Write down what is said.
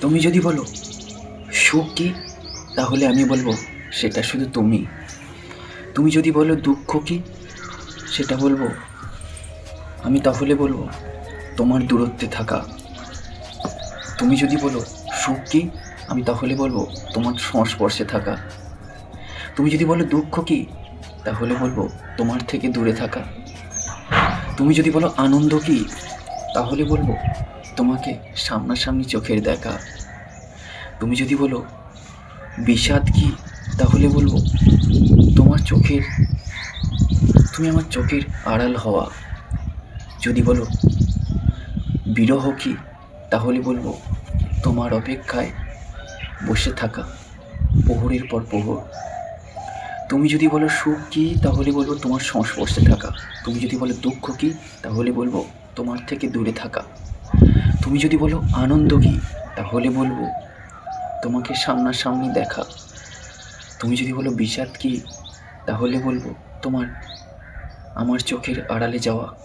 তুমি যদি বলো সুখ কী, তাহলে আমি বলবো সেটা শুধু তুমি। তুমি যদি বলো দুঃখ কী, সেটা বলবো আমি। তাহলে বলবো তোমার দূরত্বে থাকা। তুমি যদি বলো সুখ কী, আমি তাহলে বলবো তোমার সংস্পর্শে থাকা। তুমি যদি বলো দুঃখ কী, তাহলে বলবো তোমার থেকে দূরে থাকা। তুমি যদি বলো আনন্দ কী, তাহলে বলবো তোমাকে সামনাসামনি চোখের দেখা। তুমি যদি বলো বিষাদ কী, তাহলে বলবো তোমার চোখের তুমি আমার চোখের আড়াল হওয়া। যদি বলো বিরহ কী, তাহলে বলবো তোমার অপেক্ষায় বসে থাকা প্রহরের পর প্রহর। তুমি যদি বলো সুখ কী, তাহলে বলবো তোমার সংস্পর্শে থাকা। তুমি যদি বলো দুঃখ কী, তাহলে বলবো তোমার থেকে দূরে থাকা। তুমি যদি বলো আনন্দ কী, তাহলে বলবো তোমাকে সামনাসামনি দেখা। তুমি যদি বলো বিষাদ কী, তাহলে বলবো তোমার আমার চোখের আড়ালে যাওয়া।